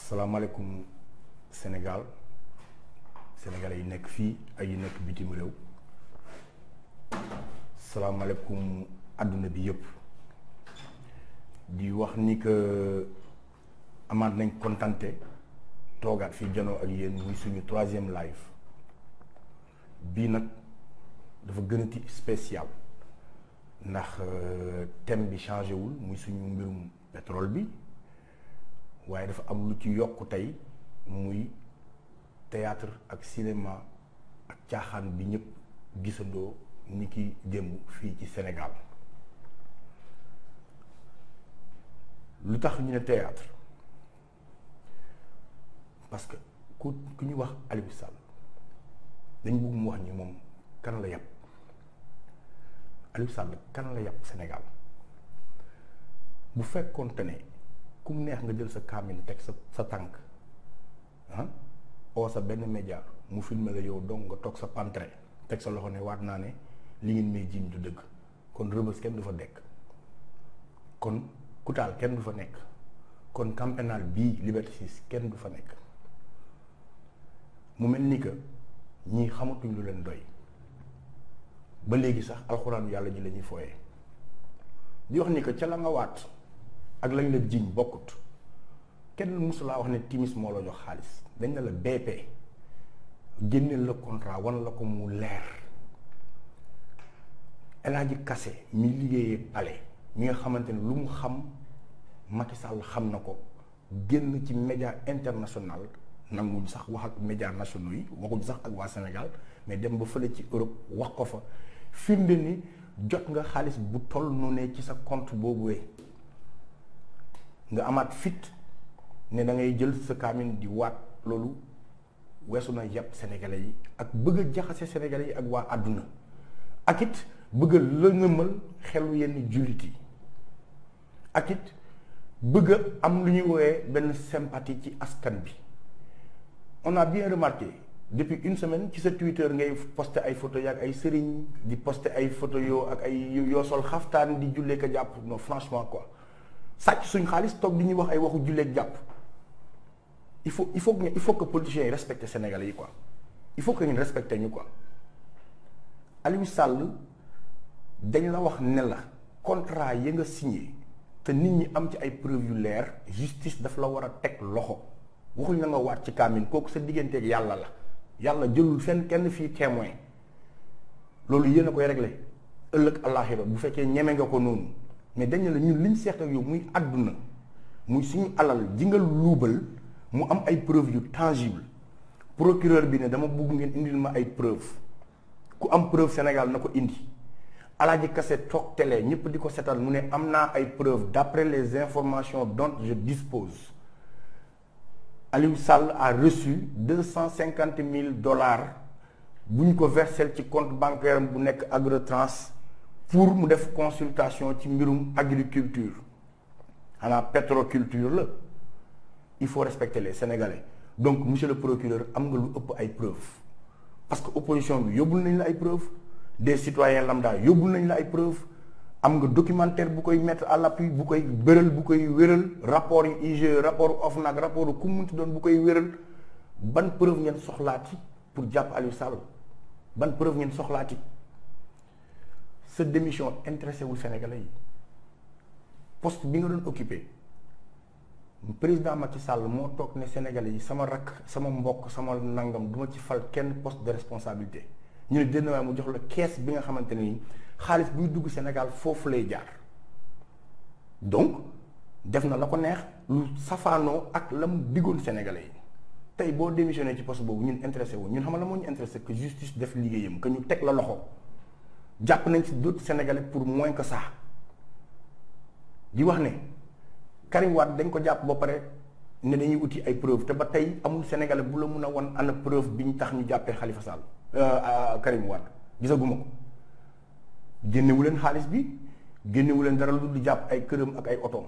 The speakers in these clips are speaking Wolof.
salaamaaleykum Sénégal sénégalais yi nekk fii ak yi nekk bitim réew salaamaaleykum àdduna bi yëpp di wax ni que amaat nañ kontante toogaat fii janoo ak yéen muy suñu 3e live bii nag dafa gënati spécial ndax thème bi changé wul muy suñu mbirum pétrole bi waaye dafa am lu ci yokk tey muy théâtre ak cinéma ak caaxaan bi ñëpp gisandoo ni ki démb fii ci Sénégal lu tax ñu ne théâtre parce que ku ñu wax Aliou Sall dañ bëgg mu wax ni moom kan la yàpp Aliou Sall kan la yàpp Sénégal bu fekkoonte ne ku mu neex nga jël sa kaamin teg sa tànk oo sa benn média mu filmé la yow donc nga toog sa pantre teg sa loxo ne waat naa ne li ngeen may jiiñ du dëgg kon Rebeuss kenn du fa dekk kon Koutal kenn du fa nekk kon camp pénal bii Liberté 6 kenn du fa nekk mu mel ni que ñii xamatuñ lu leen doy ba léegi sax alxuraanu yàlla ji la ñuy fooyee di wax ni que ca la nga waat ak lañ la jiiñ bokkut kenn musulaa wax ne Timis moo la jox xaalis dañ ne la BP génneel la contrat wan la ko mu leer El Hadji Kassé mi liggéeyee palais mi nga xamante ne lu mu xam Macky Sall xam na ko génn ci média international nanguñ sax wax ak média nationaux yi waxuñ sax ak waa Sénégal mais dem ba fële ci Europe wax ko fa firnde ni jot nga xaalis bu toll noonu ci sa compte boobu nga amaat fit ne da ngay jël sa kaamin di waat loolu weesu na yàpp sénégalais yi ak bëgg a jaxase sénégalais yi ak waa àdduna ak it bëgg a lëngëmal xelu yenn jullit yi ak it bëgg a am lu ñuy woowee benn sympathie ci askan bi. On a bien remarqué depuis une semaine ci sa Twitter ngay posté ay photo yak ay sëriñ di posté ay photo yoo ak ay yoo sol xaftaan di jullee ko jàpp non franchement quoi sàcc suñ xaalis toog di ñuy wax ay waxu jullee jàpp il faut que politiciens yi respectent Sénégalais yi quoi il faut que ñu respecté ñu quoi. Aliou Sall dañ la wax ne la contrat yi nga signé te nit ñi am ci ay preuves yu leer justice daf la war a teg loxo. waxuñ na nga waat ci kaamin kooku sa digganteeg yàlla la yàlla jëlul fenn kenn fii témoin loolu yéen a koy réglé ëllëg àllaaxira bu fekkee ñeme nga ko noonu mais dañ ne la ñun liñ seex ak yow muy àdduna muy suñu alal ji nga luubal mu am ay preuve yu tangible procureur bi ne dama bugg ngeen indil ma ay preuve ku am preuve Sénégal na ko indi El Hadji Kassé toog télé ñëpp di ko setal mu ne am naa ay preuve d'après les informations dont je dispose. Aliou Sall a reçu $250,000 bu ñu ko versé ci compte bancaire bu nekk Agrotrans pour mu def consultation ci mbirum agriculture xanaa pétroculture la il faut respecter les Sénégalais donc monsieur le procureur am nga lu ëpp ay preuves parce que opposition bi yóbbul nañ la ay preuves des citoyens lambda yóbbul nañ la ay preuves am nga documentaire bu koy mettre à l'appui bu koy bëral bu koy wéral rapport yi IGE rapport OFNAC rapport ku munti doon bu koy wéral ban preuve ngeen soxlaati pour jàpp Aliou Sall ban preuve ngeen soxlaati sa démission intéressé wul Sénégalais yi poste bi nga doon occupé président Macky Sall moo toog ne Sénégalais yi sama rakk sama mbokk sama nangam duma ci fal kenn poste de responsabilité ñu ne dénn waaye mu jox la kees bi nga xamante ne nii xaalis buy dugg Sénégal foofu lay jaar donc def na la ko neex lu safaanoo ak la mu diggoon Sénégalais yi tey boo démissionné ci poste boobu ñun intéressé wu ñun xam la moo ñu intéressé que justice def liggéeyam que ñu teg la loxo jàpp nañ ci d'autres Sénégalais pour moins que ça di wax ne Karim Wade dañ ko jàpp ba pare ne dañuy uti ay preuve te ba tey amul Sénégalais bu la mun a wan ana preuve bi ñu tax ñu jàppee Khalifa Sall Karim Wade gisaguma ko génnewu leen xaalis bi génnewu leen dara lu dul di jàpp ay këram ak ay otoom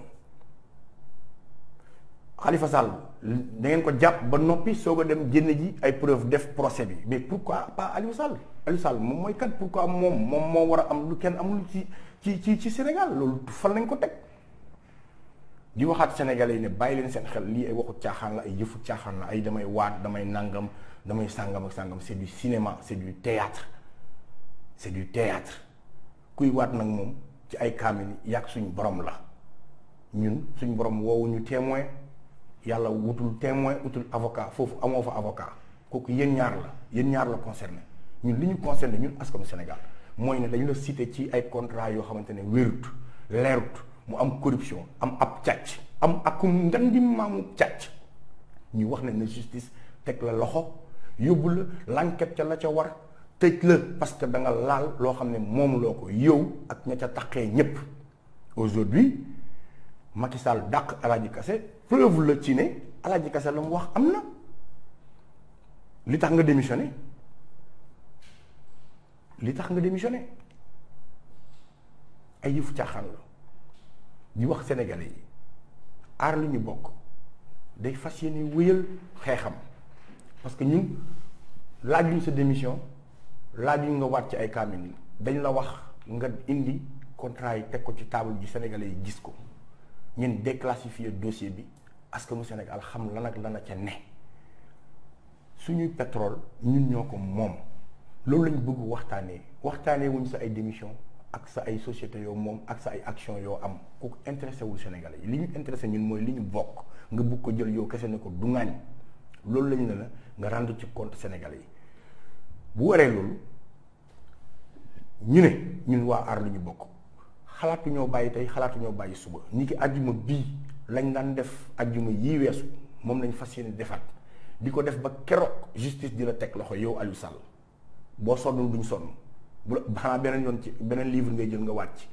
Khalifa Sall da ngeen ko jàpp ba noppi soog a dem génne ji ay preuve def procès bi mais pourquoi pas Aliou Sall Aliou Sall moom mooy kat pourquoi moom moo war a am lu kenn amul ci Sénégal loolu fan lañ ko teg di waxaat sénégalais yi ne bàyyi leen seen xel lii ay waxu caaxaan la ay yëfu caaxaan la ay damay waat damay nangam damay sàngam ak sàngam c'est du cinéma c'est du théâtre c'est du théâtre kuy waat nag moom ci ay kaamil yàq suñu borom la ñun suñu borom woowuñu témoin yàlla wutul témoin wutul avocat foofu amoo fa avocat kooku yéen ñaar la concerné ñun li ñu concerné ñun askanu Sénégal mooy ne dañu la cité ci ay contrat yoo xamante ne wérut leerut mu am corruption am ab càcc am ak ngan di maamu càcc ñu wax ne na justice teg la loxo yóbbu la l'enquête ca la ca war tëj la parce que da nga laal loo xam ne moom loo ko yow ak ña ca taqee ñépp aujourd'hui Macky Sall dàq Alaaji Kassé preuve la ci ne Alaaji Kassé la mu wax am na li tax nga démissionné ay yëfu caaxaan la di wax sénégalais yi aar li ñu bokk day fas yéene wéyal xeexam parce que ñun laajuñ sa démission laajuñ nga waat ci ay kaamil dañ la wax nga indi contrat yi teg ko ci table ji sénégalais yi gis ko ñun déclassifier dossier bi askanu Sénégal xam lan ak lan a ca ne suñuy pétrole ñun ñoo ko moom loolu lañ bëgg waxtaanee wuñ sa ay démission ak sa ay société yoo moom ak sa ay action yoo am kooku intéressé wul Sénégalais yi li ñu intéressé ñun mooy li ñu bokk nga bëgg ko jël yow kese ne ko du ngaañ loolu lañu ne la nga rendre ci compte Sénégalais yi bu waree loolu ñu ne ñun waa aar li ñu bokk xalaatu ñoo bàyyi tey xalaatu ñoo bàyyi suba ñi ki ajjuma bii lañ daan def ajjuma yii weesu moom lañ fas yéene defaat di ko def ba keroog justice di la teg loxo yow Aliou Sall boo sonnul duñ sonn bu la xanaa beneen yoon ci beneen livre ngay jël nga wàcc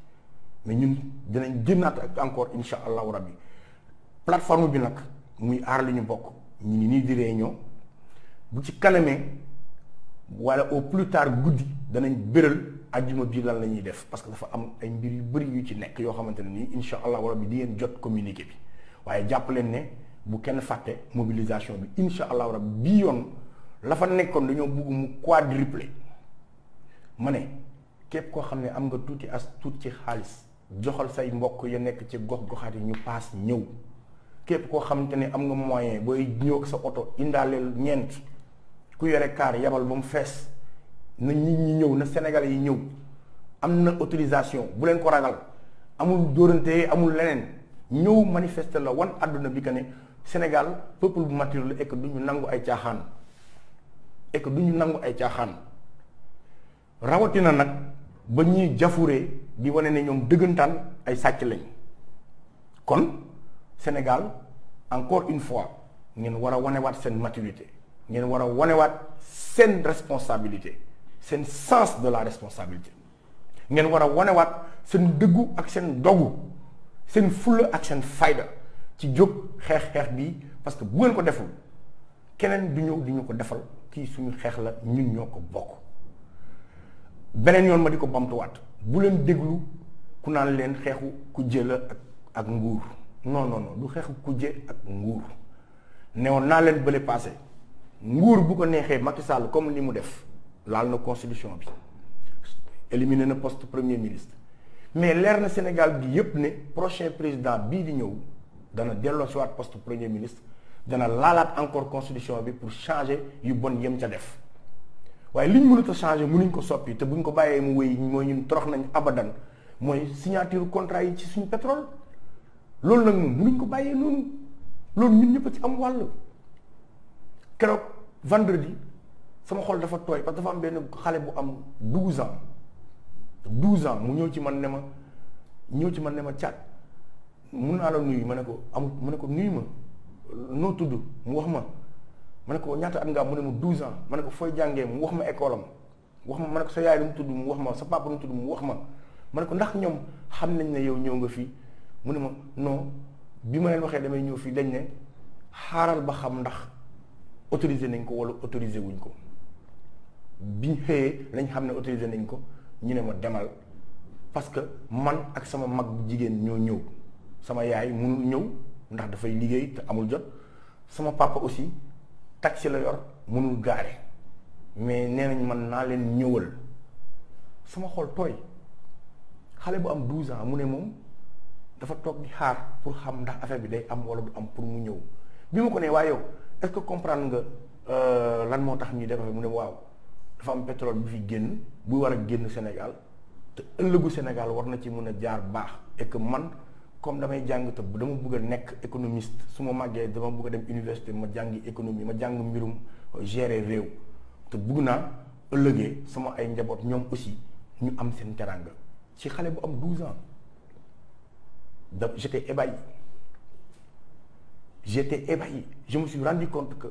mais ñun dinañ génnaat ak encore insha allahu rabbi plateforme bi nag muy aar li ñu bokk ñu ngi nii di réunion bu ci kanamee wala au plus tard guddi danañ béral ajjuma bii lan la ñuy def parce que dafa am ay mbir yu bëri yu ci nekk yoo xamante ne nii insha allahu rabbi di ngeen jot communiqué bi waaye jàpp leen ne bu kenn fàtte mobilisation bi insha allahu rabbi bii yoon la fa nekkoon dañoo bugg mu quadruplé ma ne képp koo xam ne am nga tuuti as tuuti ci xaalis joxal say mbokk ya nekk ci gox-goxaat yi ñu paas ñëw képp koo xamante ne am nga moyen booy ñëw ak sa oto indaaleel ñeent ku yore kaar yabal ba mu fees na nit ñi ñëw na Sénégalais yi ñëw am na autorisation bu leen ko ragal amul dóorante amul leneen ñëw manifester la wan àdduna bi que ne Sénégal peuple bu mature la et que du ñu nangu ay caaxaan rawatina nag ba ñuy jafuree di wane ne ñoom dëggantaan ay sàcc lañ kon Sénégal encore une fois ngeen war a wanewaat seen maturité ngeen war a wanewaat seen responsabilité seen sens de la responsabilité ngeen war a wanewaat seen dëggu ak seen dogu seen fulla ak seen fayda ci jóg xeex bi parce que bu ngeen ko deful keneen du ñëw di ñu ko defal kii suñu xeex la ñun ñoo ko bokk. beneen yoon ma di ko bamtuwaat bu leen déglu ku naan leen xeexu kujje la ak nguur non du xeexu kujje ak nguur newoon naa leen bële passé nguur bu ko neexee Macky Sall comme ni mu def laal na constitution bi éliminé na poste premier ministre mais leer na Sénégal bi yépp ne prochain président bii di ñëw dana delloo si waat poste premier ministre dana laalaat encore constitution bi pour changer yu bon yem ca def waaye li ñu mënut a changer mënuñ ko soppi te buñ ko bàyyee mu wéy mooy ñun torox nañ abadan mooy signature contrat yi ci suñu pétrole loolu nag moom mënuñ ko bàyyee noonu loolu ñun ñëpp a ci am wàll. keroog vendredi sama xol dafa tooy parce que dafa am benn xale bu am 12 ans mu ñëw ci man ne ma caat mun naa la nuyu ma ne ko amul ma ne ko nuyu ma noo tudd mu wax ma ne ko ñaata at nga am mu ne ma 12 ans ma ne ko fooy jàngee mu wax ma école am wax ma ne ko sa yaay lu mu tudd mu wax ma sa papa lu mu tudd mu wax ma ne ko ndax ñoom xam nañ ne yow ñëw nga fii mu ne ma non bi ma leen waxee damay ñëw fii dañ ne xaaral ba xam ndax autorisé nañ ko wala autorisé wuñ ko bi xëyee lañ xam ne autorisé nañ ko ñu ne ma demal parce que man ak sama mag bu jigéen ñoo ñëw sama yaay mënul ñëw ndax dafay liggéey te amul jot sama papa aussi taxi la yor mënul gaare mais nee nañ man naa leen ñëwal sama xol tooy xale bu am 12 ans mu ne moom dafa toog di xaar pour xam ndax affaire bi day am wala du am pour mu ñëw bi ma ko nee waaye yow est-ce que comprendre nga lan moo tax ñuy def mu ne waaw dafa am pétrole bi fi génn bu war a génn Sénégal te ëllëgu Sénégal war na ci mën a jaar baax et que man comme damay jàng te dama bëgg a nekk économiste su ma màggee dama bëgg a dem université ma jàngi économie ma jàng mbirum gérer réew te bëgg naa ëllëgee sama ay njaboot ñoom aussi ñu am seen teranga ci xale bu am 12 ans j'étais ébahi je me suis rendu compte que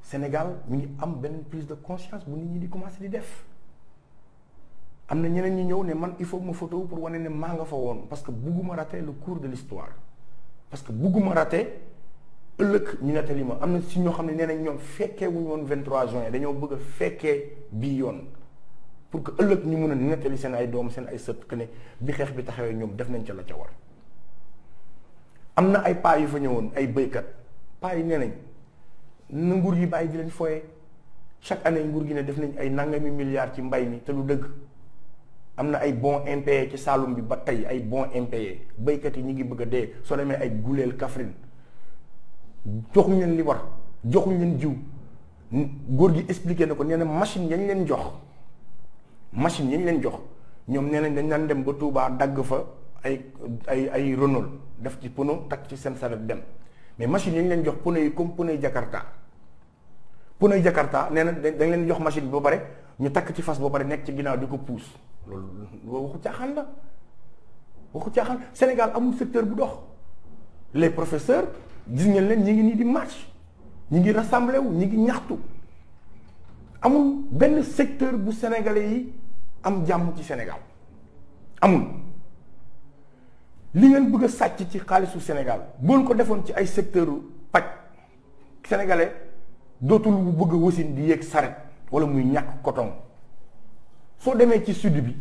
Sénégal mi ngi am benn prise de conscience bu nit ñi di commencer di def am na ñeneen ñi ñëw ne man il faut ma photo pour wane ne maa nga fa woon parce que bugguma rater le cours de l'histoire parce que bugguma rater ëllëg ñu nettali ma am na si ñoo xam ne nee nañ ñoom fekkee wuñu woon 23 juin dañoo bëgg a fekkee bii yoon pour que ëllëg ñu mën a nettali seen ay doom seen ay sët que ne bi xeex bi taxawee ñoom def nañ ca la ca war. am na ay paa yu fa ñëwoon ay béykat paa yi nee nañ na nguur gi bàyyi di leen foyee chaque année nguur gi ne def nañ ay nangami milliards ci mbay mi te lu dëgg am na ay bons impayés ci Saloum bi ba tey ay bons impayés béykat yi ñu ngi bëgg a dee soo demee ay Guleel Kaffrine joxuñ leen li war joxuñ leen jiw góor gi expliqué na ko nee na machine yañ leen jox ñoom nee nañ dañ daan dem ba Touba dagg fa ay Renault def ci pono takk ci seen saret dem mais machine yañ leen jox pono yi comme pono yi Jakarta nee na dañ leen jox machine bi ba pare ñu takk ci fas ba pare nekk ci ginnaaw di ko puus loolu waxu caaxaan la waxu caaxaan Sénégal amul secteur bu dox les professeurs gis ngeen leen ñi ngi nii di marche ñi ngi rassemblé wu ñi ngi ñaxtu amul benn secteur bu sénégalais yi am jàmm ci Sénégal amul li ngeen bëgg a sàcc ci xaalisu Sénégal boon ko defoon ci ay secteur paj sénégalais dootul bu bëgg a wasin di yéeg saret wala muy ñàkk coton soo demee ci sud bi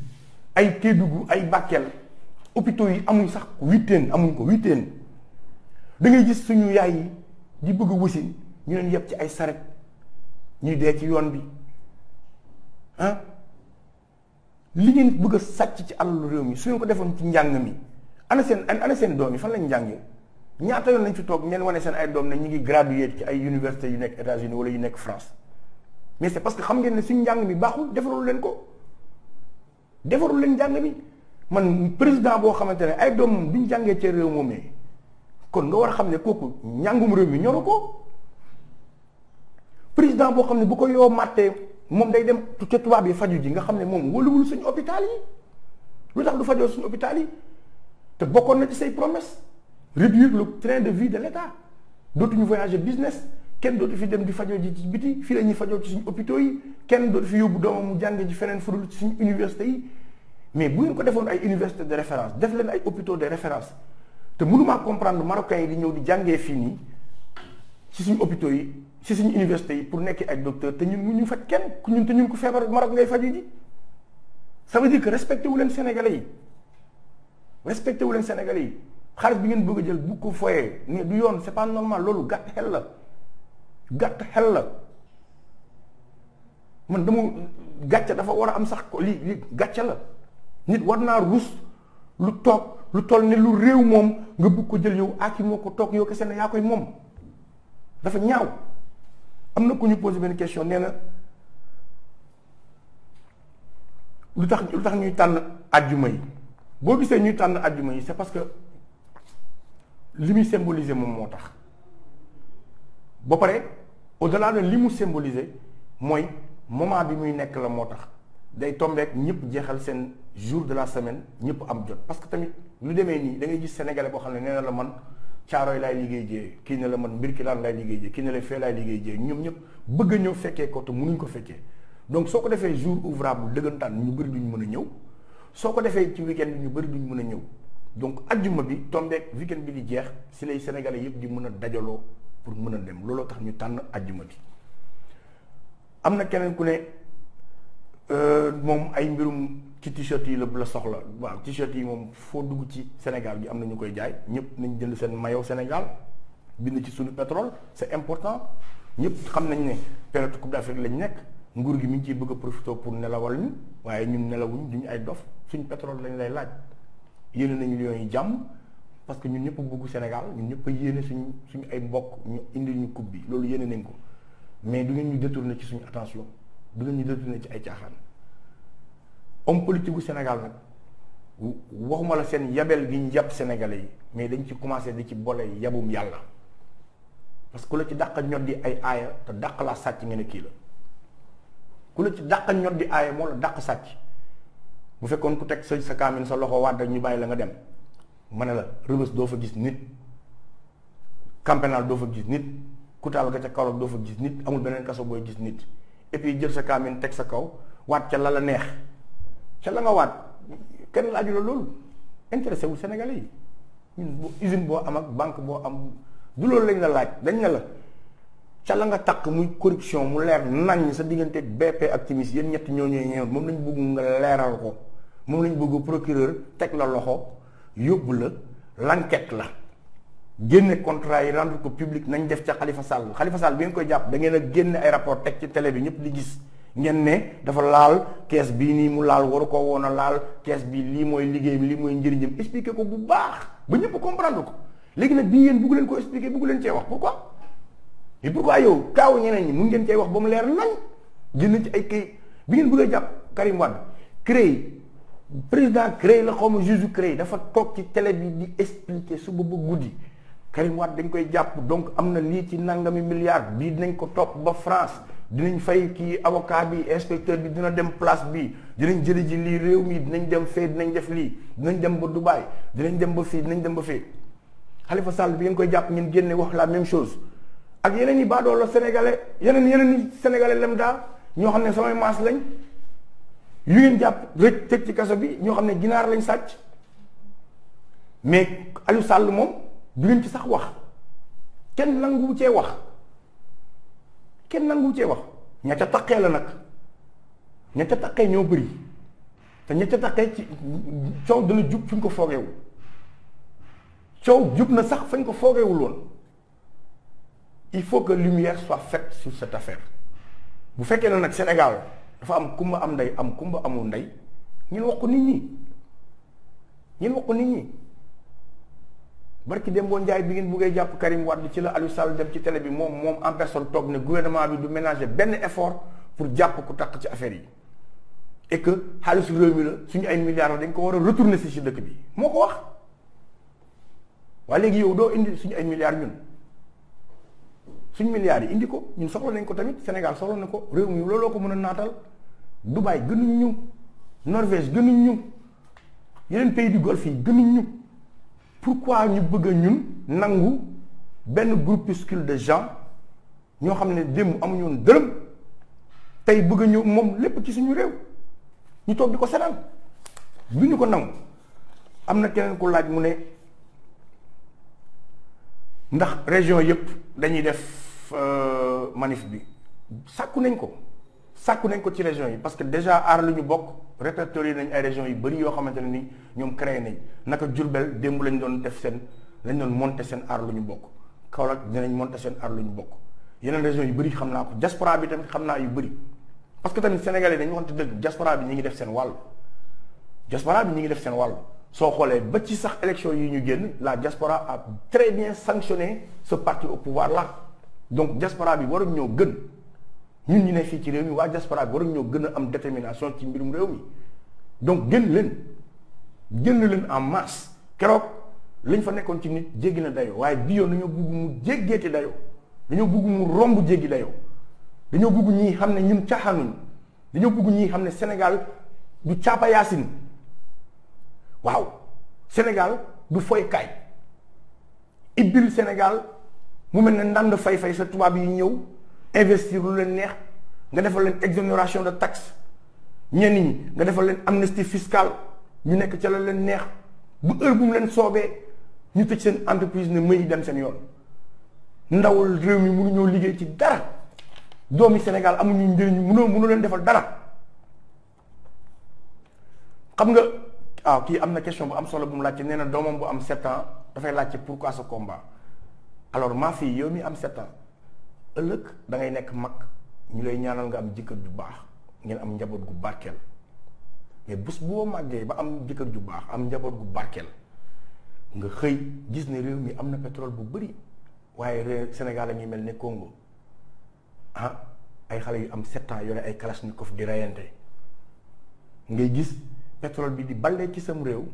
ay Kédougou ay Bakel hôpitaux yi amuñ sax huitaine amuñ ko huitaine da ngay gis suñu yaay yi di bëgg a wasin ñu leen yeb ci ay saret ñuy dee ci yoon bi ah li ngeen bëgg a sàcc ci alalu réew mi su ngeen ko defoon ci njàng mi ana seen doom yi fan lañ njàngee ñaata yoon lañ fi toog ngeen wane seen ay doom ne ñu ngi gradué ci ay universités yu nekk États-Unis wala yu nekk France mais c'est parce que xam ngeen ne suñu njàng mi baaxul defarul leen njàng mi man président boo xamante ne ay doom duñ jàngee ca réew moomee kon nga war a xam ne kooku njàngum réew mi ñoru ko président boo xam ne bu ko yoo màttee moom day dem ca tubaab yi faju ji nga xam ne moom wóoluwul suñu hôpital yi lu tax du fajoo suñu hôpital yi te bokkoon na ci say promesse réduire le train de vie de l'État dootuñu voyager business kenn dootu fi dem di fajoo ji ci biti fii la ñuy fajoo ci suñu hôpitaux yi kenn dootu fi yóbbu doomam mu jànge ci feneen fudul ci suñu université yi mais bu ngeen ko defoon ay université de référence def leen ay hôpitaux de référence te mënumaa comprendre marocains yi di ñëw di jàngee fii nii ci suñu hôpitaux yi ci suñu université yi pour nekk ay docteur te ñun mu ñu faj kenn ñun te ñun ko feebar Maroc ngay faju ji ça veut dire que respecté wu leen Sénégalais yi xaalis bi ngeen bëgg a jël bu ko foyee ni du yoon c'est pas normal loolu gàtt xel la man dama gàcce dafa war a am sax ko lii gàcce la nit war naa rus lu toll ne lu réew moom nga bëgg ko jël yow aki moo ko toog yow kese ne yaa koy moom dafa ñaaw. am na ku ñu posé benn question nee na lu tax ñuy tànn àjjuma yi boo gisee ñuy tànn àjjuma yi c'est parce que li muy symboliser moom moo tax ba pare au-delà de li mu symboliser mooy moment bi muy nekk la moo tax day tombeek ñëpp jeexal seen jour de la semaine ñëpp am jot parce que tamit lu demee nii da ngay gis sénégalais boo xam ne nee na la man Caaroy laay liggéey jee kii ne la man Mbirkilaan laay liggéey jee kii ne la fee laay liggéey jee ñoom ñëpp bëgg a ñëw fekkee ko te mënuñ ko fekkee donc soo ko defee jour ouvrable dëggantaan ñu bëri duñ mën a ñëw soo ko defee ci week-end bi ñu bëri duñ mën a ñëw donc ajjuma bi tombeek week-end bi di jeex si lay sénégalais yëpp di mën a dajaloo pour mën a dem looloo tax ñu tànn ajjuma bi. am na keneen ku ne moom ay mbirum ci t-shirt yi la soxla waaw t-shirt yi moom foo dugg ci Sénégal gi am na ñu koy jaay ñëpp nañ jënd seen maillot Sénégal bind ci suñu pétrole c'est important ñëpp xam nañ ne période Coupe d'Afrique lañ nekk nguur gi mi ngi ciy bëgg a profité pour nelawal ñu waaye ñun nelawuñ duñu ay dof suñu pétrole lañ lay laaj yéene nañu Lions yi jàmm parce que ñun ñëpp bëggu Sénégal ñun ñëpp a yéene suñu ay mbokk ñu indi ñu coupe bi loolu yéene nañ ko mais du ngeen ñu détourné ci suñu attention du ngeen ñu détourné ci ay caaxaan homme politique gu Sénégal nag waxuma la seen yabel gi ñu yab Sénégalais yi mais dañ ci commencé di ci boole yabum yàlla parce que ku la ci dàq ñot di ay aaya te dàq laa sàcc nga ne kii la ku la ci dàq ñot di aaya moo la dàq sàcc bu fekkoon ku teg sa kaamin sa loxo waat rek ñu bàyyi la nga dem ma ne la Rebeuss doo fa gis nit Camp Pénal doo fa gis nit Koutal ga ca Kaolack doo fa gis nit amul beneen kaso booy gis nit et puis jël sa kaamin teg sa kaw waat ca la neex ca la nga waat kenn laaju la loolu intéressé wul Sénégalais yi ñun usine boo am ak banque boo am du loolu lañ la laaj dañ ne la ca la nga takk muy corruption mu leer nañ sa diggante BP ak Timis yéen ñett ñoo ñëw moom lañ bëgg nga leeral ko moom lañ bëgg procureur teg la loxo yóbbu la l'enquête la génne contrat yi rendre ko public nañ def ca Khalifa Sall bi ngeen koy jàpp da ngeen a génne ay rapport teg ci télé bi ñëpp di gis ngeen ne dafa laal kees bii nii mu laal waru ko woon a laal kees bi lii mooy liggéeyam lii mooy njëriñam expliquer ko bu baax ba ñëpp comprendre ko léegi nag bii yéen bëggu leen ko expliquer bëggu leen cee wax pourquoi et pourquoi yow kaaw ñeneen ñi mun ngeen cee wax ba mu leer nañ génn ci ay kay bi ngeen bëgg a jàpp Karim Wade CREI président CREI la xaw ma juge CREI dafa toog ci télé bi di expliquer suba ba guddi Karim Wade dañ koy jàpp donc am na lii ci nangami milliards bii dinañ ko topp ba France dinañ fay kii avocat bi inspecteur bi dina dem place bi dinañ jëli ji lii réew mi dinañ dem fee dinañ def lii dinañ dem ba Dubaï dinañ dem ba fii dinañ dem ba fee Khalifa Sall bi ngeen koy jàpp ngeen génne wax la même chose ak yeneen yi baadoo la sénégalais yeneen yi sénégalais lambda ñoo xam ne samay maas lañ yu ngeen jàpp rek tëj ci kaso bi ñoo xam ne ginaar lañ sàcc mais Aliou Sall moom du ngeen ci sax wax kenn nangu cee wax ña ca taqee la nag ña ca taqee ñoo bëri te ña ca taqee ci coow dana jub fuñ ko foogeewul coow jub na sax fañ ko foogeewul woon il faut que lumière soit faite sur cette affaire bu fekkee ne nag Sénégal dafa am kumba am ndey am kumba amul ndey ñun wax ko nit ñi barki Dembo Ndiaye bi ngeen buggee jàpp Karim Wade ci la Aliou Sall dem ci télé bi moom en personne toog ne gouvernement bi du ménager benn effort pour jàpp ku takk ci affaire yi et que xaalisu réew mi la suñu ay milliards dañ ko war a retourner si dëkk bi moo ko wax waaye léegi yow doo indi suñu ay milliards ñun suñu milliards yi indi ko ñun soxla nañ ko tamit Sénégal soxla na ko réew mi looloo ko mën a naatal Dubaï gënuñ ñu Norvège gënuñ ñu yeneen pays du Golfe yi gënuñ ñu pourquoi ñu bëgg a ñun nangu benn groupuscule de gens ñoo xam ne démb amuñu woon dërëm tey bëgg a ñëw moom lépp ci suñu réew ñu toog di ko seetaan du ñu ko nangu. am na keneen ku laaj mu ne ndax région yëpp dañuy def manif bi sàkku nañ ko ci région yi parce que déjà aar lu ñu bokk répertorié nañ ay régions yu bëri yoo xamante ne ni ñoom créé nañ naka Diourbel démb lañ doon monter seen aar lu ñu bokk Kaolack dinañ monter seen aar lu ñu bokk yeneen régions yu bëri xam naa ko diaspora bi tamit xam naa yu bëri parce que tamit sénégalais dañu waxante dëgg diaspora bi ñi ngi def seen wàll soo xoolee ba ci sax élection yi ñu génn la diaspora a très bien sanctionné ce parti au pouvoir là donc diaspora bi waruñ ñoo gën ñun ñu ne fii ci réew mi waa diaspora bi waruñ ñoo gën a am détermination ci mbirum réew mi donc génn leen en masse keroog lañ fa nekkoon ci nit jéggi na dayoo waaye bii yoon dañoo bugg mu jéggeeti dayoo dañoo bugg mu romb jéggi dayoo dañoo bugg ñii xam ne ñun caaxaanuñ dañoo bugg ñii xam ne Sénégal du caapa yaasin waaw Sénégal du foykaay ibbil Sénégal mu mel ne ndànd fay sa tubaab yi ñëw investir lu leen neex nga defal leen exonération de taxe ñenn ñi nga defal leen amnistie fiscale ñu nekk ca la leen neex bu heure bu mu leen soobee ñu tëj seen entreprise ne mëy dem seen yoon ndawul réew mi mënuñoo liggéey ci dara doomi Sénégal amuñu njëriñ mënu leen defal dara xam nga waaw kii am na question bu am solo bu mu laajte nee na doomam bu am 7 ans dafay laajte pourquoi ce combat alors ma fille yow mi am 7 ans ëllëg da ngay nekk mag ñu lay ñaanal nga am jëkkër ju baax ngeen am njaboot gu barkeel mais bés boo màggee ba am jëkkër ju baax am njaboot gu barkeel nga xëy gis ne réew mi am na pétrole bu bëri waaye réew Sénégal a ngi mel ne Congo ah ay xale yu am 7 ans yore ay kalachnikov di reyante ngay gis pétrole bi di ballee ci sam réew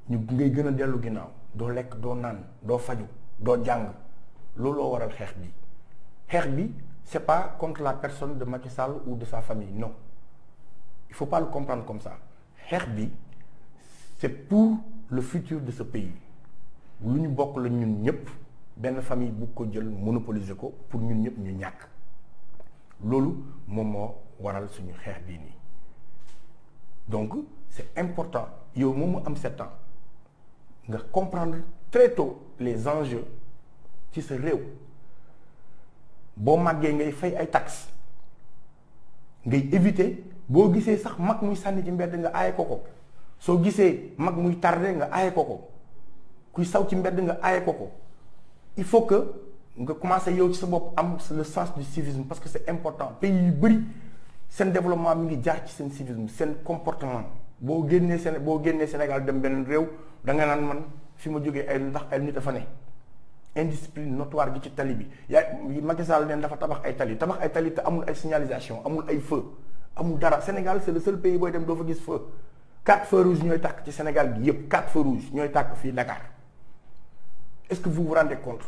ñu ngay gën a dellu ginnaaw doo lekk doo naan doo faju doo jàng looloo waral xeex bi c'est pas contre la personne de Macky Sall ou de sa famille non il faut pas le comprendre comme ça xeex bi c'est pour le futur de ce pays lu ñu bokk la ñun ñëpp benn famille bu ko jël monopoliser ko pour ñun ñëpp ñu ñàkk loolu moom moo waral suñu xeex bii nii donc c'est important yow moom mu am 7 ans nga comprendre très tôt les enjeux ci sa réew boo màggee ngay fay ay taxes ngay éviter boo gisee sax mag muy sànni ci mbedd nga aaye ko ko soo gisee mag muy tardé nga aaye ko ko kuy saw ci mbedd nga aaye ko ko il faut que nga commencer yow ci sa bopp am le sens du civisme parce que c'est important pays yu bëri seen développement mi ngi jaar ci seen civisme seen comportement boo génnee Sénégal dem beneen réew da nga naan man fi ma jógee ay ndax ay nit a fa ne indiscipline notoire gi ci tali bi Macky Sall neen dafa tabax ay tali te amul ay signalisation amul ay feu amul dara Sénégal c'est le seul pays booy dem doo fa gis feu 4 feux rouges ñooy tàkk ci Sénégal gi yëpp 4 feux rouges ñooy tàkk fii Dakar est-ce que vous vous rendez compte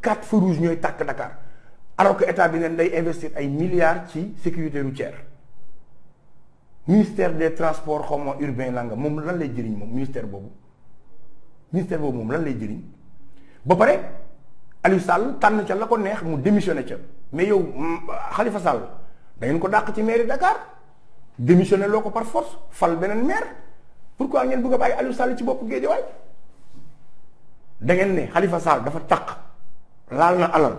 4 feux rouges ñooy tàkk Dakar alors que état bi neen day investir ay milliards ci sécurité routière ministère des transports xaw ma urbain la nga moom lan lay jëriñ moom ministère boobu moom lan lay jëriñ ba pare Aliou Sall tànn ca la ko neex mu démissionné ca mais yow Khalifa Sall da ngeen ko dàq ci mairie Dakar démissionné loo ko par force fal beneen maire pourquoi ngeen bëgg a bàyyi Aliou Sall ci bopp Guédiawaye da ngeen ne Khalifa Sall dafa taq laal na alal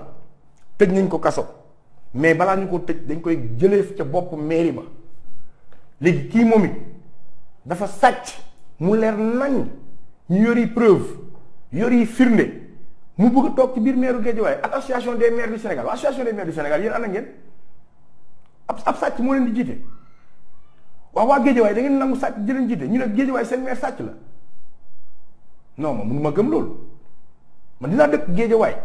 tëj nañ ko kaso mais balaa ñu ko tëj dañ koy jëlee ca bopp mairie ba léegi kii moom it dafa sàcc mu leer nañ ñu yori preuve yori firnde mu bëgg a toog ci biir maire Guédiawaye ak association des maires du Sénégal waa association des maires du Sénégal yéen ana ngeen ab sàcc moo leen di jiite waa Guédiawaye da ngeen nangu sàcc di leen jiite ñu ne Guédiawaye seen maire sàcc la non ma mënu ma gëm loolu man dinaa dëkk Guédiawaye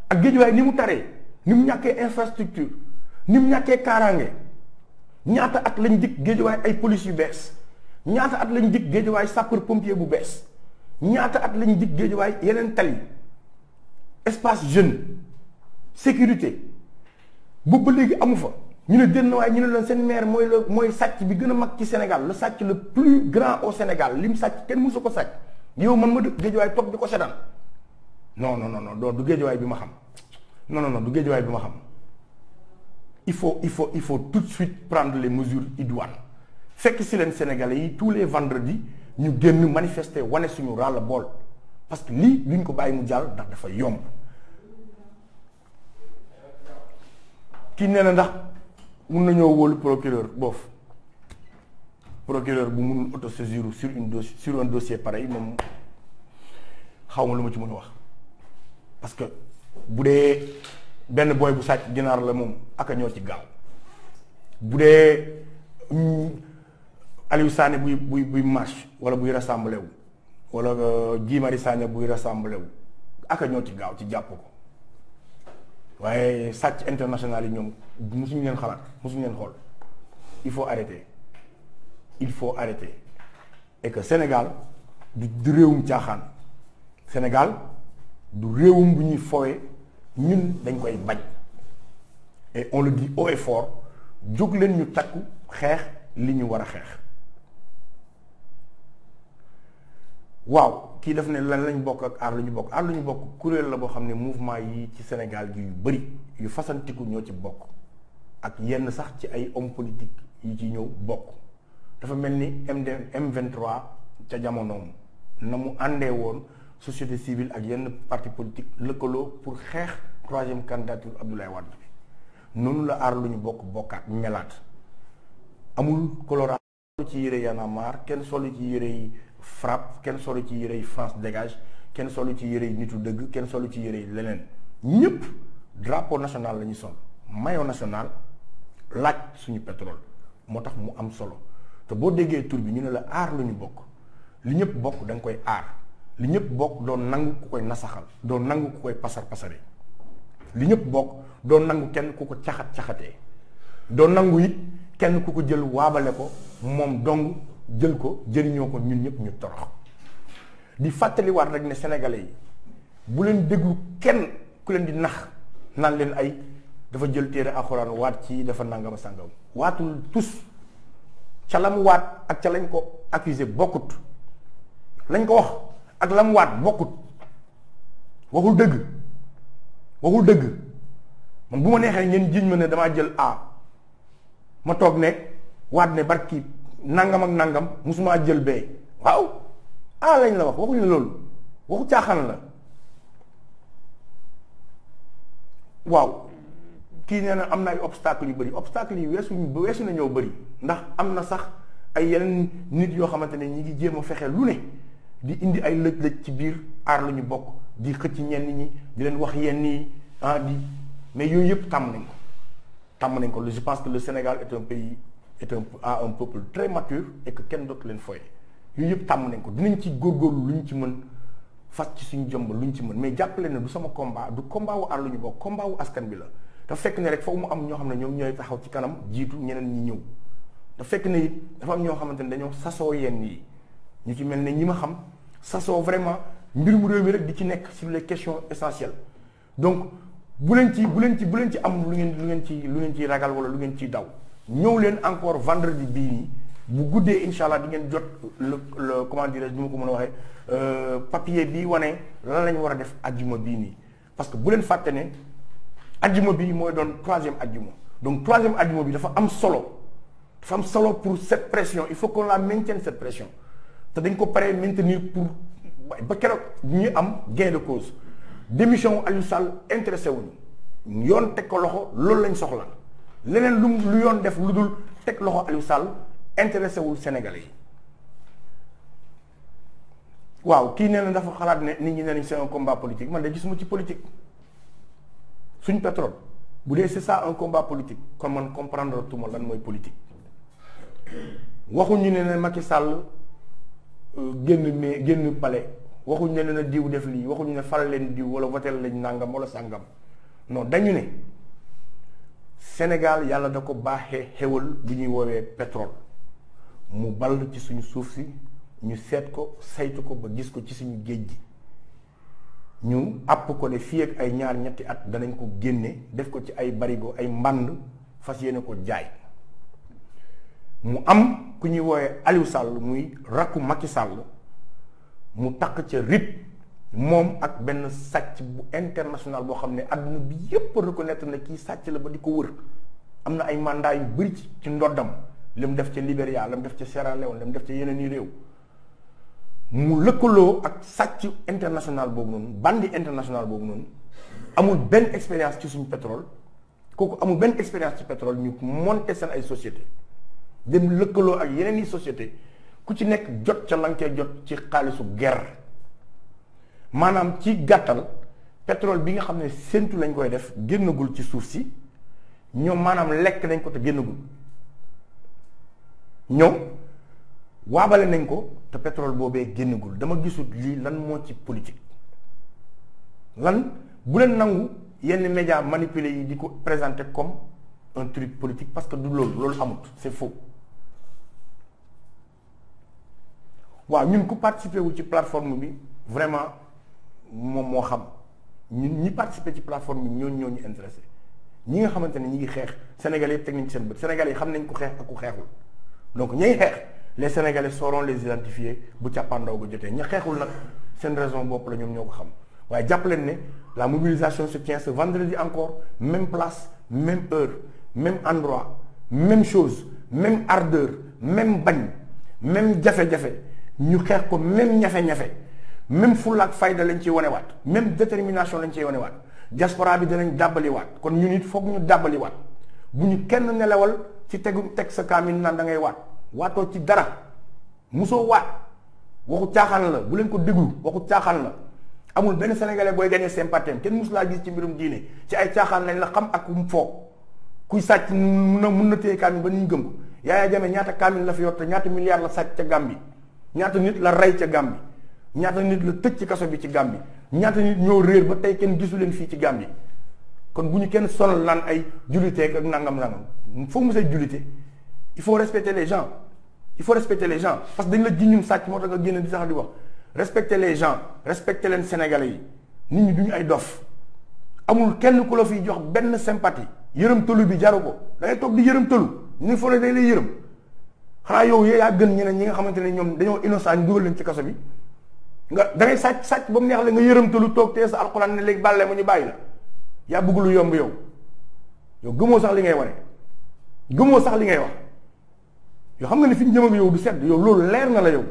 ak Guédiawaye ni mu taree ni mu ñàkkee infrastructure ni mu ñàkkee kaaraange ñaata at lañ dikk Guédiawaye ay police yu bees ñaata at lañ dikk Guédiawaye sapeur pompier bu bees ñaata at lañ dikk Guédiawaye yeneen tali espace jeune sécurité boobu ba léegi amu fa ñu ne dénn waaye ñu ne leen seen maire mooy sàcc bi gën a mag ci Sénégal le sàcc le plus grand au Sénégal lim sàcc kenn mësu ko sàcc yow man ma dëkk Guédiawaye toog di ko seddaan non du Guédiawaye bi ma xam non du Guédiawaye bi ma xam il faut tout de suite prendre les mesures idoines fekk si leen Sénégalais yi tous les vendredis ñu génn manifester wane suñu ras-le-bol parce que lii duñ ko bàyyi mu jàll ndax dafa yomb kii nee na ndax mun nañoo wóolu procureur boof procureur bu munul autosaisir sur un dossier pareil moom xaw ma lu ma ci mën a wax parce que bu dee benn booy bu sàcc ginaar la moom aka ñoo ci gaaw bu dee Aliou Sané buy marche wala buy rassemblé wu wala Guy Marius Sagna buy rassemblé wu aka ñoo ci gaaw ci jàpp ko waaye sàcc international yi ñoom musuñu leen xalaat musuñu leen xool il faut arrêter et que Sénégal du réewum caaxaan Sénégal du réewum bu ñuy fowee ñun dañ koy bañ et on le dit haut et fort jóg leen ñu takku xeex li ñu war a xeex waaw kii daf ne lan lañ bokk ak aar lu ñu bokk kuréel la boo xam ne mouvement yi ci Sénégal gi yu bëri yu fasantiku ñoo ci bokk ak yenn sax ci ay hommes politiques yi ci ñëw bokk dafa mel ni M23 ca jamonoom na mu àndee woon société civile ak yenn parti politique lëkkaloo pour xeex 3e candidature Abdoulaye Wade bi noonu la aar lu ñu bokkaat melaat amul coloration ci yére Y'en a marre kenn solu ci yére yi FRAPP kenn solu ci yére yi France dégage kenn solu ci yére yi nitu dëgg kenn solu ci yére yi leneen ñëpp drapeau national la ñu sol maillot national laaj suñu pétrole moo tax mu am solo te boo déggee tur bi ñu ne la aar lu ñu bokk li ñëpp bokk da nga koy aar li ñëpp bokk doon nangu ku koy nasaxal doon nangu ku koy pasar-pasare li ñëpp bokk doon nangu kenn ku ko caxat-caxatee doon nangu it kenn ku ko jël waabale ko moom dong jël ko jëriñoo ko ñun ñëpp ñu torox di fàttaliwaat rek ne sénégalais yi bu leen déglu kenn ku leen di nax naan leen ay dafa jël téere alxuraan waat ci dafa nangam sàngam waatul tus ca la mu waat ak ca lañ ko accusé bokkut lañ ko wax ak la mu waat bokkut waxul dëgg man bu ma neexee ngeen jiñ ma ne damaa jël ma toog ne waat ne barki nangam ak nangam musuma jël bee waaw lañ la wax waxuñ la loolu waxu caaxaan la waaw kii nee na am na ay obstacle yu bëri obstacle yi weesu na ñoo bëri ndax am na sax ay yeneen nit yoo xamante ne ñi ngi jéem a fexe lu ne di indi ay lëj-lëj ci biir aar la ñu bokk di xëcc ñenn ñi di leen wax yenn yi mais yooyu yëpp tàmm nañ ko je pense que le Sénégal est un pays a un peuple très mature et que kenn dootu leen foye yooyu yëpp tàmm nañ ko dinañ ci góorgóorlu lu ñu ci mën fas ci suñu jëmb lu ñu ci mën mais jàppale ne du sama combat du combat wu aar lu ñu bokk combat wu askan bi la dafa fekk ne rek foofu mu am ñoo xam ne ñoom ñooy taxaw ci kanam jiitu ñeneen ñi ñëw dafa fekk ne it dafa am ñoo xamante ne dañoo sasoo yenn yi ñu ci mel ne ñi ma xam sasoo vraiment mbir mu réew mi rek di ci nekk sur les questions essentielles donc bu leen ci am lu ngeen ciy ragal wala lu ngeen ciy daw ñëw leen encore vendredi bii nii bu guddee incha allah di ngeen jot le comment dirais-je ni ma ko mën a waxee papier bii wane lan lañ war a def ajjuma bii nii parce que bu leen fàtte ne ajjuma bii mooy doon troisième ajjuma donc troisième ajjuma bi dafa am solo pour cette pression il faut qu'on la maintienne cette pression te dañ ko paree maintenir pour ba keroog ñuy am gain de cause démission Aliou Sall intéressé wuñu yoon teg ko loxo loolu lañ soxla leneen lu yoon def lu dul teg loxo Aliou Sall intéressé wul Sénégalais yi waaw kii nee na dafa xalaat ne nit ñi nee nañ c'est un combat politique man de gisuma ci politique suñ pétrole bu dee c'est ça un combat politique kon man comprendre tuma lan mooy politique waxuñu ne Macky Sall génn palais waxuñu ne na diw def lii waxuñu ne fal leen diw wala votel lañ nàngam wala sàngam non dañu ne Sénégal yàlla da ko baaxee xéwal bu ñuy woowee pétrole mu ball ci suñu suuf si ñu seet ko saytu ko ba gis ko ci suñu géej gi ñu àpp ko ne fii ak ay ñetti at danañ ko génne def ko ci ay barigo ay mbànd fas yéene ko jaay mu am ku ñuy woowee Aliou Sall muy rakku Macky Sall mu takk ca rip moom ak benn sàcc bu international boo xam ne àdduna bi yépp reconnaître na kii sàcc la ba di ko wër am na ay mandat yu bëri ci ndoddam li mu def ca Libéria la mu def ca Sierra Leone la mu def ca yeneen i réew mu lëkkaloo ak sàcc international boobu noonu bandi international boobu noonu amul benn expérience ci suñu pétrole kooku amul benn expérience ci pétrole ñu monter seen ay société dem lëkkaloo ak yeneen i société ku ci nekk jot ca lankee jot ci xaalisu guerre maanaam ci gàttal pétrole bi nga xam ne séntu lañ koy def génnagul ci suuf si ñoom maanaam lekk nañ ko te génnagul ñoom waabale nañ ko te pétrole boobee génnagul dama gisul lii lan moo ci politique lan bu leen nangu yenn médias manipulés yi di ko présenter comme un truc politique parce que du loolu amut c'est faux waaw ñun ku participer wu ci plateforme bi vraiment moom moo xam ñun ñi participer ci plateforme bi ñoo ñu intéressé ñi nga xamante ne ñi ngi xeex Sénégalais yëpp teg nañ ci seen bët Sénégalais yi xam nañ ko xeex ak ku xeexul donc ñay xeex les Sénégalais sauront les identifier bu càppaandaw ba jotee ña xeexul nag seen raison bopp la ñoom ñoo ko xam waaye jàpp leen ne la mobilisation se tient ce vendredi encore même place même heure même endroit même chose même ardeur même bañ même jafe-jafe ñu xeex ko même ñafe-ñafe même fulla ak fayda lañ ciy wanewaat même détermination lañ ciy wanewaat diaspora bi danañ dàbbaliwaat kon ñu nit foog ñu dàbbaliwaat bu ñu kenn nelawal ci teg sa kaamin naan da ngay waatoo ci dara musoo waat waxu caaxaan la bu leen ko déglu waxu caaxaan la amul benn sénégalais booy gagné sympathie kenn mus laa gis ci mbirum diine ci ay caaxaan lañ la xam ak mu foog kuy sàcc mun na téye kaamin ba ni ñu gëm ko Yaya Jammeh ñaata kaamil la fi yor te ñaata milliards la sàcc ca Gambie ñaata nit la rey ca Gambie ñaata nit la tëj ci kaso bi ci Gambie ñaata nit ñoo réer ba tey kenn gisu leen fii ci Gambie kon bu ñu kenn sonal naan ay julliteek ak nangam foo mu say jullite il faut respecter les gens parce que dañ la ji ñun sàcc moo tax nga génn di sax di wax respecter les gens respecter leen sénégalais yi nit ñi duñu ay dof amul kenn ku la fiy jox benn sympathie yërëm tëlu bi jaru ko da ngay toog di yërëm tëlu ñu foo ne dañ lay yërëm xanaa yow yaa gën ñeneen ñi nga xamante ne ñoom dañoo innocent ñu dugal leen ci kaso bi nga da ngay sàcc ba mu neex la nga yërëm tëlu toog tee sa alxuraan ne léegi bàllee ma ñu bàyyi la yaa bëgg lu yomb yow gëmoo sax li ngay wane gëmoo sax li ngay wax yow xam nga ne fi ñu jëm ak yow du sedd yow loolu leer na la yow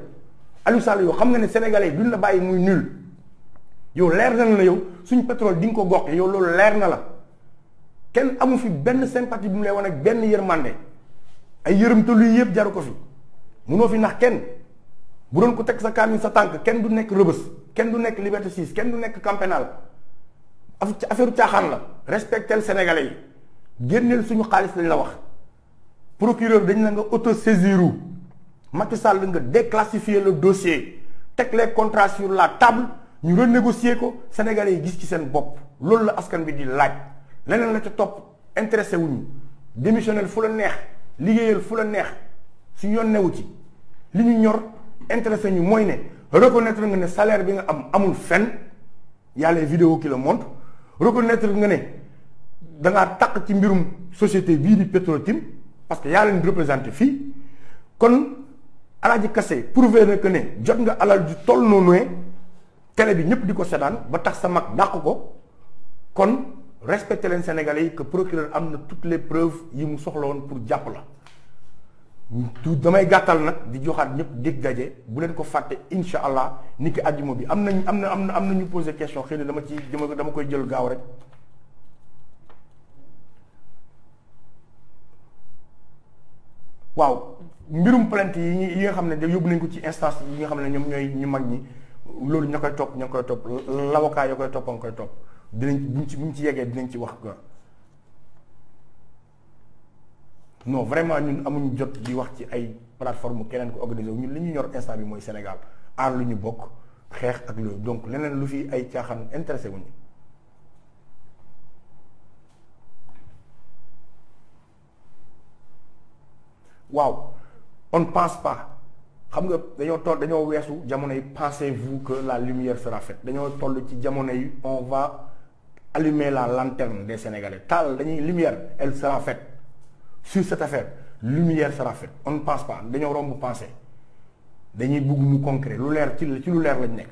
Aliou Sall yow xam nga ne sénégalais duñ la bàyyi muy nul yow leer na la yow suñ pétrole di nga ko gox yow loolu leer na la kenn amu fi benn sympathie bu mu lay wane ak benn yërmande ay yërëmtalu yëpp jaru ko fi munoo fi nax kenn bu doon ko teg sa kaamil sa tànk kenn du nekk Rebeuss kenn du nekk Liberté 6 kenn du nekk Camp Pénal affaire caaxaan la respectel sénégalais yi génneel suñu xaalis lañ la wax procureur dañ la nga autosaisiru Macky Sall nga déclassifier le dossier teg les contrats sur la table ñu renégocier ko sénégalais yi gis ci seen bopp loolu la askan bi di laaj leneen la ca topp intéressé wuñu démissionnel fu la neex liggéeyal fu la neex suñu yoon newu ci li ñu ñor intéressé ñu mooy ne reconnaître nga ne salaire bi nga am amul fenn y a les vidéos qui le montrent reconnaître nga ne dangaa taq ci mbirum société bii di Petro-Tim parce que yaa leen représenté fii kon Alaaji Kassé prouvé na que ne jot nga alal ju toll noonu ne télé bi ñëpp di ko seddaan ba tax sa mag dàq ko kon respecté leen Sénégalais yi que procureur am na toutes les preuves yi mu soxla woon pour jàpp la damay gàttal nag di joxaat ñëpp dig daje bu leen ko fàtte incha allah ni ki àjjuma bi am na ñu posé question xëy na dama koy jël gaaw rek. waaw mbirum plainte yi nga xam ne yóbbu nañ ko ci instance yi nga xam ne ñoom ñooy ñu mag ñi loolu ña koy topp l'avocat ya koy topp nga koy topp dinañ buñ ci yeggee dinañ ci wax quoi. non vraiment ñun amuñu jot di wax ci ay plateforme keneen ko organisé ñun li ñu ñor instant bi mooy Sénégal aar lu ñu bokk xeex ak loolu donc leneen lu fi ay caaxaan intéressé wuñu. waaw on ne pense pas xam nga dañoo weesu jamono yi pensez-vous que la lumière sera faite dañoo toll ci jamono yi on va allumer la lanterne des Sénégalais taal dañuy lumière elle sera faite sur cette affaire lumière sera faite on ne pense pas dañoo romb penser dañuy bugg mu concret lu leer ci lu leer lañ nekk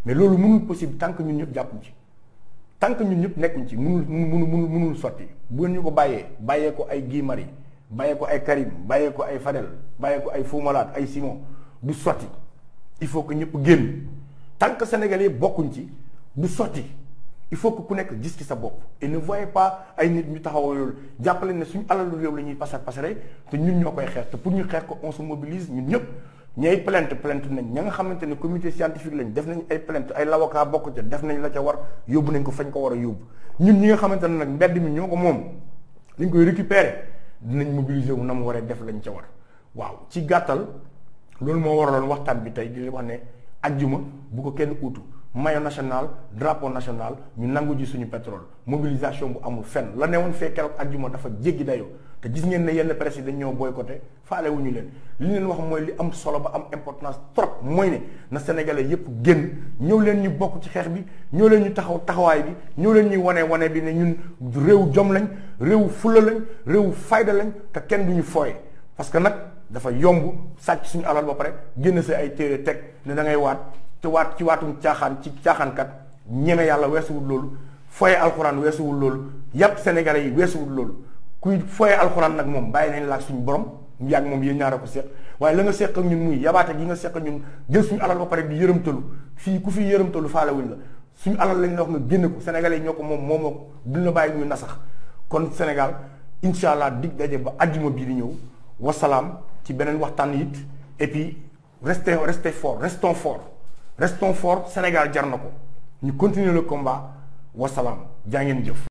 mais loolu mënul possible tant que ñun ñëpp jàppuñ ci tant que ñun ñëpp nekkuñ ci mënul sotti bu ngeen ñu ko bàyyee ko ay Guy Marius bàyyee ko ay Karim bàyyee ko ay Fadel bàyyee ko ay Fou Malade ay Simon du sotti il faut que ñëpp génn tant que Sénégalais yi bokkuñ ci du sotti il faut que ku nekk gis ci sa bopp et ne voyez pas ay nit ñu taxaw loolu jàppale ne suñu alalu réew la ñuy pasare te ñun ñoo koy xeex te pour ñu xeex ko on se mobilise ñun ñëpp ñay plainte nañ ña nga xamante ne comité scientifique lañ def nañ ay plainte ay l'avocat bokk ca def nañ la ca war yóbbu nañ ko fañ ko war a yóbbu ñun ñi nga xamante ne nag mbedd mi ñoo ko moom liñ koy récupérer dinañ mobiliser wu na mu waree def lañ ca war waaw ci gàttal loolu moo waraloon waxtaan bi tey di wax ne ajjuma bu ko kenn uutu maillot national drapeau national ñu nangu ji suñu pétrole mobilisation bu amul fenn la newoon fee keroog ajjuma dafa jéggi dayoo te gis ngeen ne yenn presse yi dañ ñoo boycotté faale wuñu leen li leen wax mooy li am solo ba am importance trop mooy ne na sénégalais yépp génn ñëw leen ñu bokk ci xeex bi ñëw leen ñu taxawaay bi ñëw leen ñu wane bi ne ñun réew jom lañ réew fula lañ réew fayda lañ te kenn duñu fooye parce que nag dafa yomb sàcc suñu alal ba pare génn sa ay téere teg ne da ngay waat te waat ci waatum caaxaankat ñeme yàlla weesuwul loolu foye alxuraan weesuwul loolu yàpp sénégalais yi weesuwul loolu kuy foye alxuraan nag moom bàyyi nañ laaj suñu borom mu yàgg moom yéen ñaara ko seq waaye la nga seq ak ñun muy yabaate gi nga seq ak ñun jël suñu alal ba pare di yërëmtalu fii ku fi yërëmtalu faale wuñ la suñu alal lañ la wax nga génne ko sénégalais yi ñoo ko moom moomoo ko duñ la bàyyi ñuy nasax kon Sénégal incha allah dig daje ba àjjuma bii di ñëw wasalaam ci beneen waxtaan it et puis restons forts Sénégal jar na ko ñu continuer le combat wasalaam jaa ngeen jëf